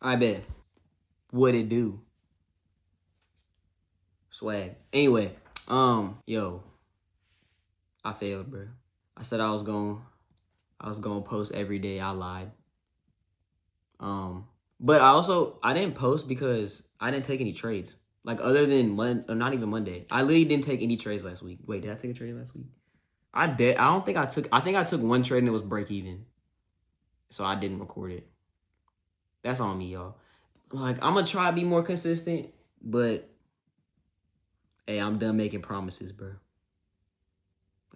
I bet. What it do? Swag. Anyway, yo, I failed, bro. I said I was gonna post every day. I lied. But I didn't post because I didn't take any trades. Like other than not even Monday. I literally didn't take any trades last week. Wait, did I take a trade last week? I did. I don't think I took. I think I took one trade and it was break even, so I didn't record it. That's on me, y'all. Like I'm gonna try to be more consistent, but hey, I'm done making promises, bro.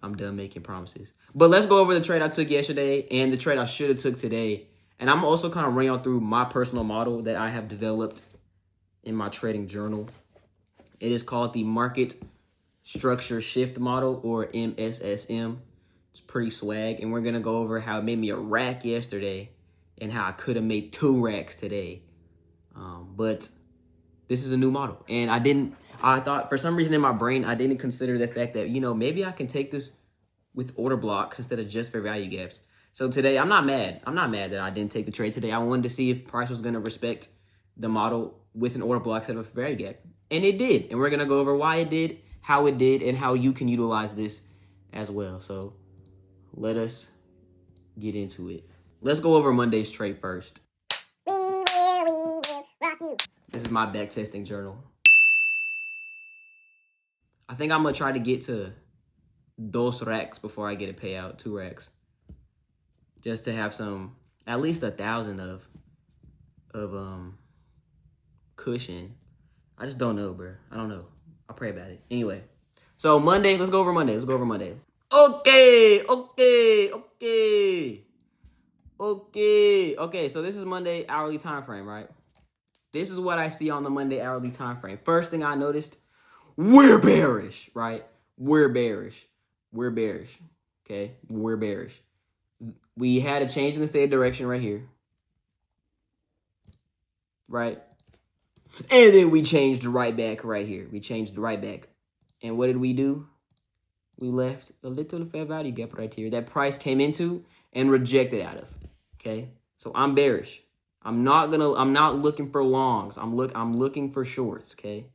I'm done making promises. But let's go over the trade I took yesterday and the trade I should have took today. And I'm also kind of running y'all through my personal model that I have developed in my trading journal. It is called the Market Structure Shift Model, or MSSM. It's pretty swag. And we're going to go over how it made me a rack yesterday and how I could have made 2 racks today. But this is a new model. And I thought for some reason in my brain, I didn't consider the fact that, maybe I can take this with order blocks instead of just fair value gaps. So today, I'm not mad. I'm not mad that I didn't take the trade today. I wanted to see if price was going to respect the model with an order block instead of a fair value gap. And it did. And we're going to go over why it did, how it did, and how you can utilize this as well. So let us get into it. Let's go over Monday's trade first. We will rock you. This is my backtesting journal. I think I'm going to try to get to those racks before I get a payout, 2 racks. Just to have at least 1,000 of cushion. I just don't know, bro. I don't know. I'll pray about it. Anyway, so Monday, let's go over Monday. Okay. So this is Monday hourly time frame, right? This is what I see on the Monday hourly time frame. First thing I noticed, we're bearish, right? We're bearish. Okay, we're bearish. We had a change in the state of direction right here. Right? And then we changed right back right here. And what did we do? We left a little fair value gap right here that price came into and rejected out of. Okay? So I'm bearish. I'm not looking for longs. I'm looking for shorts, okay?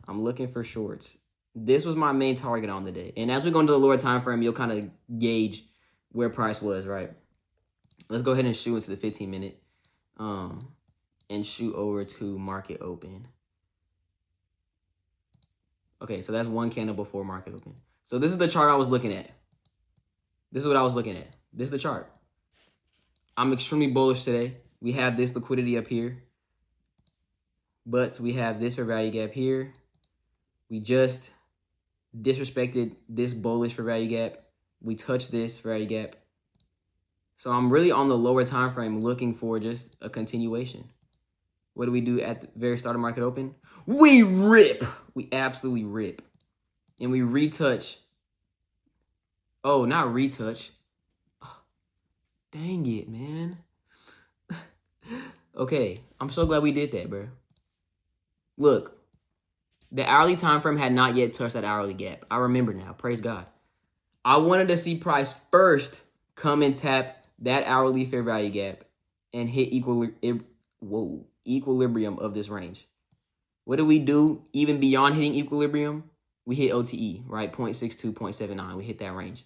I'm looking for shorts. This was my main target on the day. And as we go into the lower time frame, you'll kind of gauge where price was, right? Let's go ahead and shoot into the 15-minute. And shoot over to market open. Okay, so that's one candle before market open. So this is the chart I was looking at. This is what I was looking at. This is the chart. I'm extremely bullish today. We have this liquidity up here. But we have this fair value gap here. We just disrespected this bullish fair value gap. We touched this fair value gap. So I'm really on the lower time frame looking for just a continuation. What do we do at the very start of market open? We rip. We absolutely rip. And we retouch. Oh, not retouch. Oh, dang it, man. Okay, I'm so glad we did that, bro. Look, the hourly time frame had not yet touched that hourly gap. I remember now. Praise God. I wanted to see price first come and tap that hourly fair value gap and hit equilibrium of this range. What do we do even beyond hitting equilibrium? We hit OTE, right? 0.62, 0.79. We hit that range.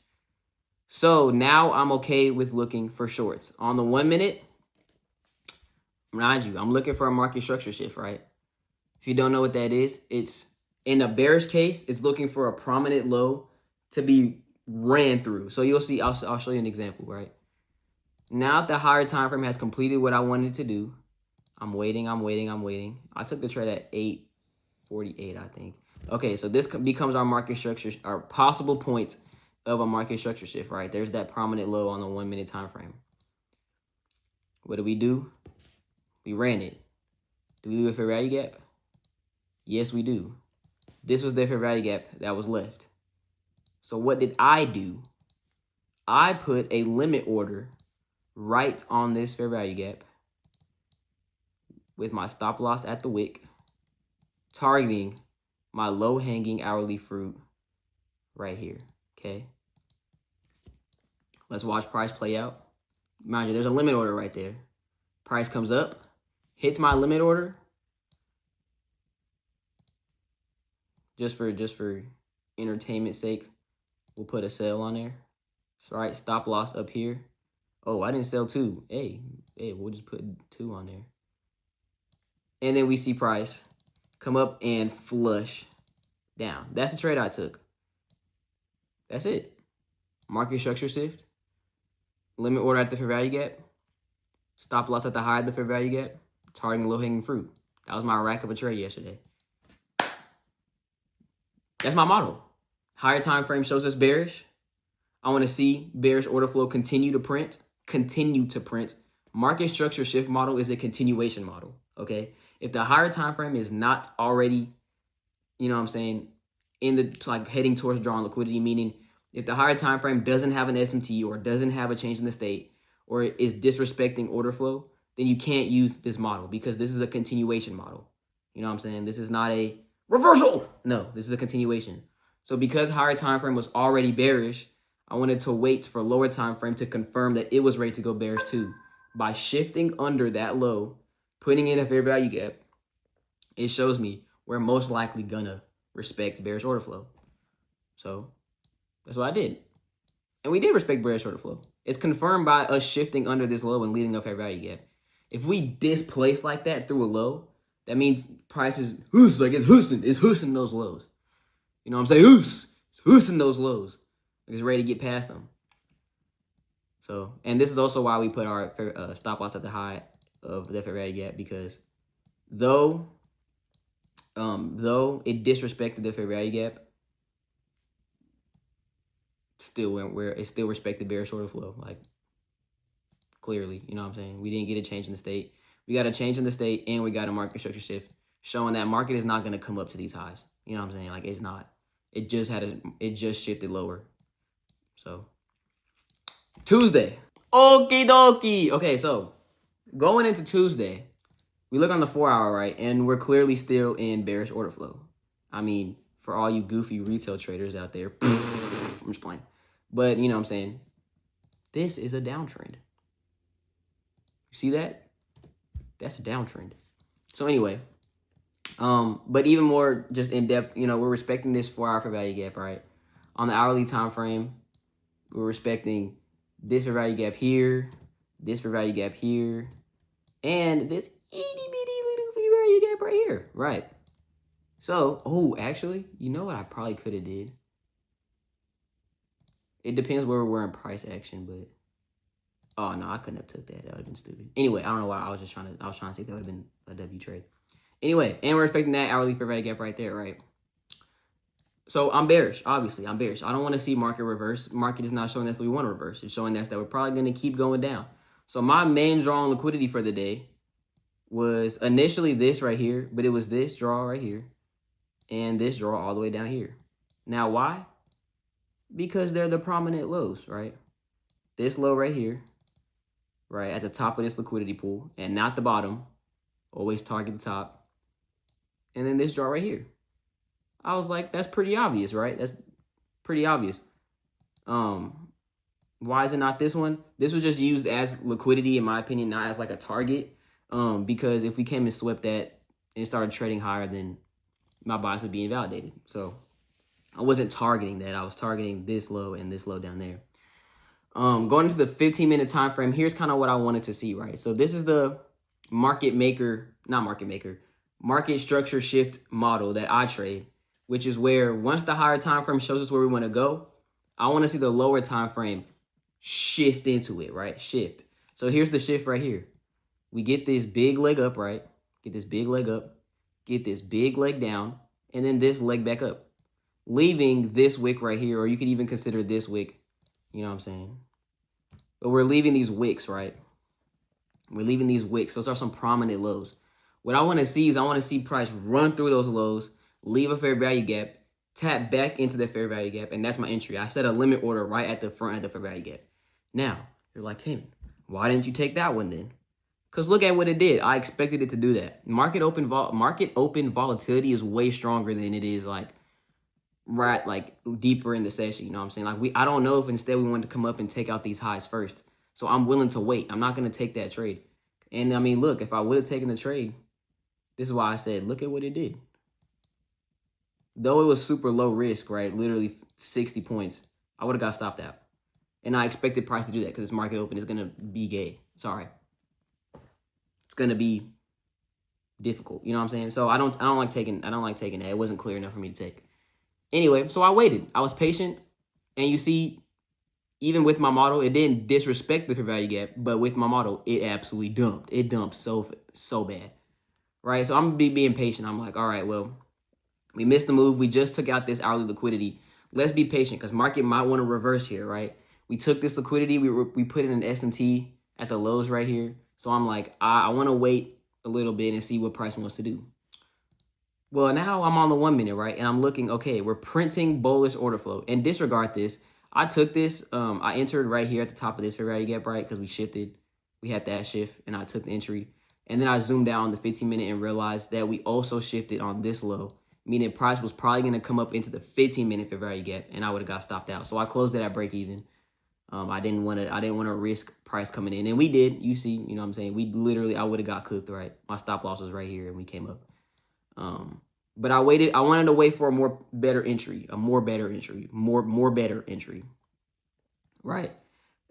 So now I'm okay with looking for shorts. On the 1 minute, mind you, I'm looking for a market structure shift, right? If you don't know what that is, it's in a bearish case, it's looking for a prominent low to be ran through. So you'll see, I'll show you an example, right? Now the higher time frame has completed what I wanted to do. I'm waiting. I took the trade at 8:48, I think. Okay, so this becomes our market structure, our possible point of a market structure shift, right? There's that prominent low on the 1 minute time frame. What do? We ran it. Do we do a fair value gap? Yes, we do. This was the fair value gap that was left. So what did I do? I put a limit order right on this fair value gap with my stop loss at the wick, targeting my low-hanging hourly fruit right here, okay? Let's watch price play out. Mind you, there's a limit order right there. Price comes up, hits my limit order. Just for entertainment sake, we'll put a sell on there. So, right, stop loss up here. Oh, I didn't sell 2. Hey, we'll just put 2 on there. And then we see price come up and flush down. That's the trade I took. That's it. Market structure shift. Limit order at the fair value gap. Stop loss at the high of the fair value gap. Targeting low-hanging fruit. That was my rack of a trade yesterday. That's my model. Higher time frame shows us bearish. I want to see bearish order flow continue to print. Market structure shift model is a continuation model. Okay. If the higher time frame is not already, you know what I'm saying, in the like heading towards drawing liquidity, meaning if the higher time frame doesn't have an SMT or doesn't have a change in the state or is disrespecting order flow, then you can't use this model because this is a continuation model. You know what I'm saying? This is not a reversal. No, this is a continuation. So because higher time frame was already bearish, I wanted to wait for lower time frame to confirm that it was ready to go bearish too. By shifting under that low, putting in a fair value gap, it shows me we're most likely gonna respect bearish order flow. So that's what I did. And we did respect bearish order flow. It's confirmed by us shifting under this low and leading a fair value gap. If we displace like that through a low, that means price is like it's hoosing those lows. You know what I'm saying? It's hoosing those lows. Like it's ready to get past them. So, and this is also why we put our stop loss at the high of the fair value gap, because though it disrespected the fair value gap, still went where it still respected bearish order flow. Like clearly, you know what I'm saying? We didn't get a change in the state. We got a change in the state and we got a market structure shift showing that market is not going to come up to these highs. You know what I'm saying? Like it's not. It just shifted lower. So Tuesday. Okie dokie. Okay, so going into Tuesday, we look on the 4-hour, right? And we're clearly still in bearish order flow. I mean, for all you goofy retail traders out there, I'm just playing. But you know what I'm saying? This is a downtrend. You see that? That's a downtrend. So anyway, but even more just in depth, you know, we're respecting this 4-hour fair value gap, right? On the hourly time frame, we're respecting this fair value gap here, this fair value gap here, and this itty bitty little fair value gap right here, right? So, actually, you know what I probably could have did? It depends where we're in price action, but oh no, I couldn't have took that. That would have been stupid. Anyway, I don't know why I was trying to see if that would have been a W trade. Anyway, and we're expecting that hourly fair value gap right there, right? So I'm bearish. Obviously, I'm bearish. I don't want to see market reverse. Market is not showing us that we want to reverse. It's showing us that we're probably going to keep going down. So my main draw on liquidity for the day was initially this right here, but it was this draw right here and this draw all the way down here. Now, why? Because they're the prominent lows, right? This low right here, right, at the top of this liquidity pool and not the bottom. Always target the top. And then this draw right here. I was like, that's pretty obvious, right? That's pretty obvious. Why is it not this one? This was just used as liquidity, in my opinion, not as like a target. Because if we came and swept that and started trading higher, then my bias would be invalidated. So I wasn't targeting that. I was targeting this low and this low down there. Going into the 15-minute time frame, here's kind of what I wanted to see, right? So this is the market structure shift model that I trade, which is where once the higher time frame shows us where we want to go, I want to see the lower time frame shift into it, right? Shift. So here's the shift right here. We get this big leg up, right? Get this big leg up, get this big leg down, and then this leg back up, leaving this wick right here, or you could even consider this wick, you know what I'm saying? But we're leaving these wicks, right? We're leaving these wicks. Those are some prominent lows. What I want to see is I want to see price run through those lows, leave a fair value gap, tap back into the fair value gap, and that's my entry. I set a limit order right at the front of the fair value gap. Now, you're like, hey, why didn't you take that one then? Because look at what it did. I expected it to do that. Market open volatility is way stronger than it is like right like deeper in the session. You know what I'm saying? Like I don't know if instead we wanted to come up and take out these highs first. So I'm willing to wait. I'm not going to take that trade. And I mean, look, if I would have taken the trade, this is why I said, look at what it did. Though it was super low risk, right? Literally 60 points, I would have got stopped out. And I expected price to do that because this market open is going to be gay. Sorry. It's going to be difficult. You know what I'm saying? So I don't like taking that. It wasn't clear enough for me to take. Anyway, so I waited. I was patient. And you see, even with my model, it didn't disrespect the fair value gap, but with my model, it absolutely dumped. It dumped so bad. Right? So I'm gonna be being patient. I'm like, all right, well, we missed the move. We just took out this hourly liquidity. Let's be patient because market might want to reverse here, right? We took this liquidity. We put it in an SMT at the lows right here. So I'm like, I want to wait a little bit and see what price wants to do. Well, now I'm on the 1 minute, right? And I'm looking, okay, we're printing bullish order flow. And disregard this. I took this, I entered right here at the top of this fair value gap, right? Because we shifted. We had that shift and I took the entry. And then I zoomed out on the 15 minute and realized that we also shifted on this low, meaning price was probably going to come up into the 15 minute fair value gap and I would have got stopped out. So I closed it at break even. I didn't want to risk price coming in. And we did, you see, you know what I'm saying? I would have got cooked, right? My stop loss was right here and we came up. But I waited. I wanted to wait for a better entry, more better entry, right?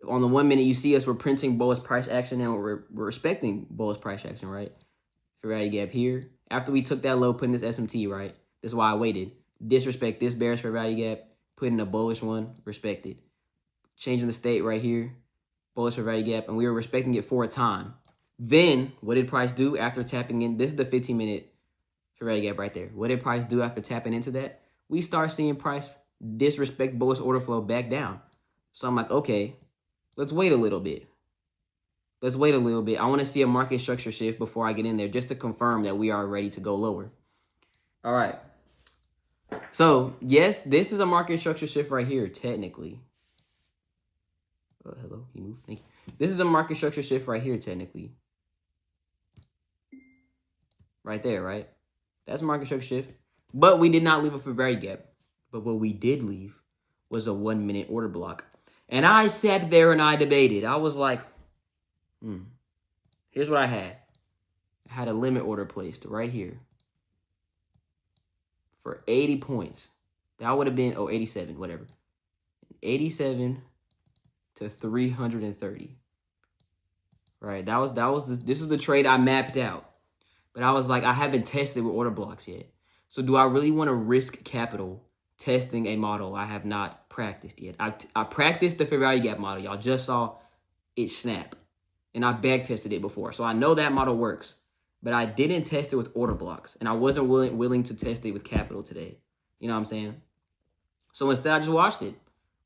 On the 1 minute, you see us, we're printing bullish price action and we're respecting bullish price action, right? Fair value gap here. After we took that low, put in this SMT, right? This is why I waited. Disrespect this bearish fair value gap, put in a bullish one, respected. Changing the state right here, bullish fair value gap, and we were respecting it for a time. Then, what did price do after tapping in? This is the 15 minute fair value gap right there. What did price do after tapping into that? We start seeing price disrespect bullish order flow back down. So I'm like, okay, let's wait a little bit. I want to see a market structure shift before I get in there just to confirm that we are ready to go lower. All right. So, yes, this is a market structure shift right here, technically. Hello, he moved. Thank you. This is a market structure shift right here, technically. Right there, right? That's market structure shift. But we did not leave a fair value gap. But what we did leave was a 1 minute order block. And I sat there and I debated. I was like, here's what I had. I had a limit order placed right here for 80 points. That would have been, 87, whatever. 87 to 330. Right? This was the trade I mapped out. But I was like, I haven't tested with order blocks yet. So do I really want to risk capital testing a model I have not practiced yet? I practiced the fair value gap model. Y'all just saw it snap. And I back tested it before. So I know that model works. But I didn't test it with order blocks. And I wasn't willing to test it with capital today. You know what I'm saying? So instead, I just watched it.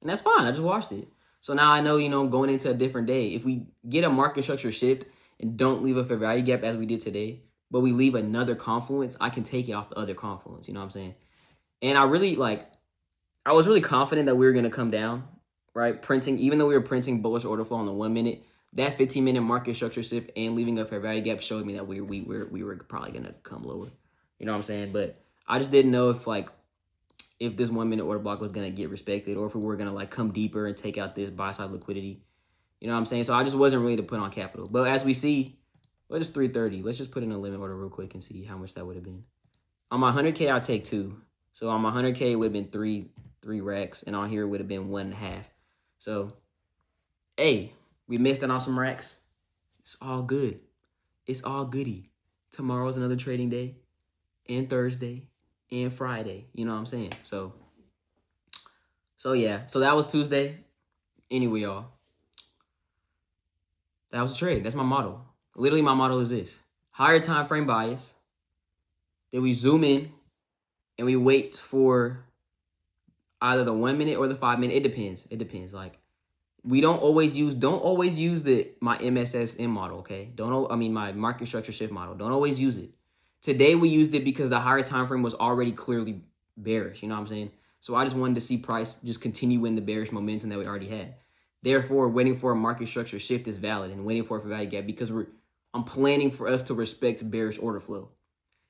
And that's fine. I just watched it. So now I know, going into a different day, if we get a market structure shift and don't leave a fair value gap as we did today, but we leave another confluence, I can take it off the other confluence. You know what I'm saying? And I was really confident that we were going to come down, right? Even though we were printing bullish order flow on the 1 minute, that 15 minute market structure shift and leaving a fair value gap showed me that we were probably going to come lower. You know what I'm saying? But I just didn't know if this 1 minute order block was going to get respected or if we were going to come deeper and take out this buy side liquidity. You know what I'm saying? So I just wasn't ready to put on capital. But as we see, what is 330? Let's just put in a limit order real quick and see how much that would have been. On my 100K, I'll take 2. So on my 100K, it would have been three racks. And on here, it would have been 1.5. So, hey, we missed out on some racks. It's all good. It's all goody. Tomorrow's another trading day. And Thursday. And Friday. You know what I'm saying? So yeah. So that was Tuesday. Anyway, y'all. That was a trade. That's my model. Literally, my model is this. Higher time frame bias. Then we zoom in and we wait for either the 1 minute or the 5 minute. It depends. We don't always use my MSSM model, okay? My market structure shift model. Don't always use it. Today we used it because the higher time frame was already clearly bearish, you know what I'm saying? So I just wanted to see price just continue in the bearish momentum that we already had. Therefore, waiting for a market structure shift is valid and waiting for a value gap because I'm planning for us to respect bearish order flow.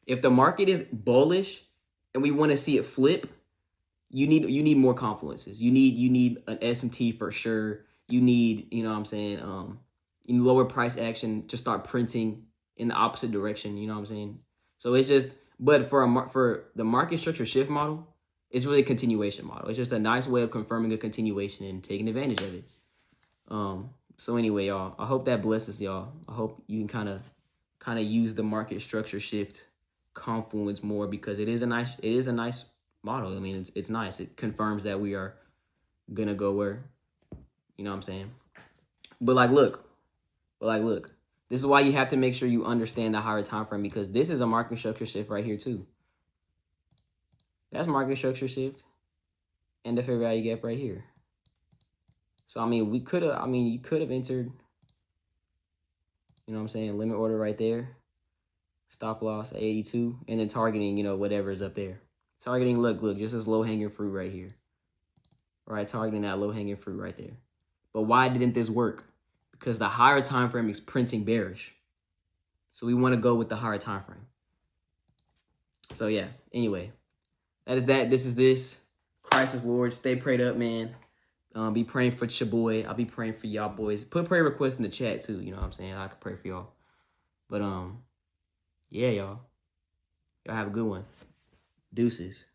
If the market is bullish and we want to see it flip, you need more confluences. You need an S&T for sure. You need, you know what I'm saying? lower price action to start printing in the opposite direction. You know what I'm saying? So it's just, but for the market structure shift model, it's really a continuation model. It's just a nice way of confirming a continuation and taking advantage of it. So anyway, y'all, I hope that blesses y'all. I hope you can kind of use the market structure shift confluence more, because it is a nice model. I mean, it's nice. It confirms that we are gonna go where, you know what I'm saying? But look, this is why you have to make sure you understand the higher time frame, because this is a market structure shift right here too. That's market structure shift and the fair value gap right here. So I mean, you could have entered, you know what I'm saying, limit order right there, stop loss at 82, and then targeting, whatever is up there. Targeting, look, just this low-hanging fruit right here. Right, targeting that low-hanging fruit right there. But why didn't this work? Because the higher time frame is printing bearish. So we want to go with the higher time frame. So yeah, anyway, that is that. This is this. Christ is Lord. Stay prayed up, man. Be praying for your boy. I'll be praying for y'all boys. Put prayer requests in the chat too. You know what I'm saying? I can pray for y'all. But yeah, y'all. Y'all have a good one. Deuces.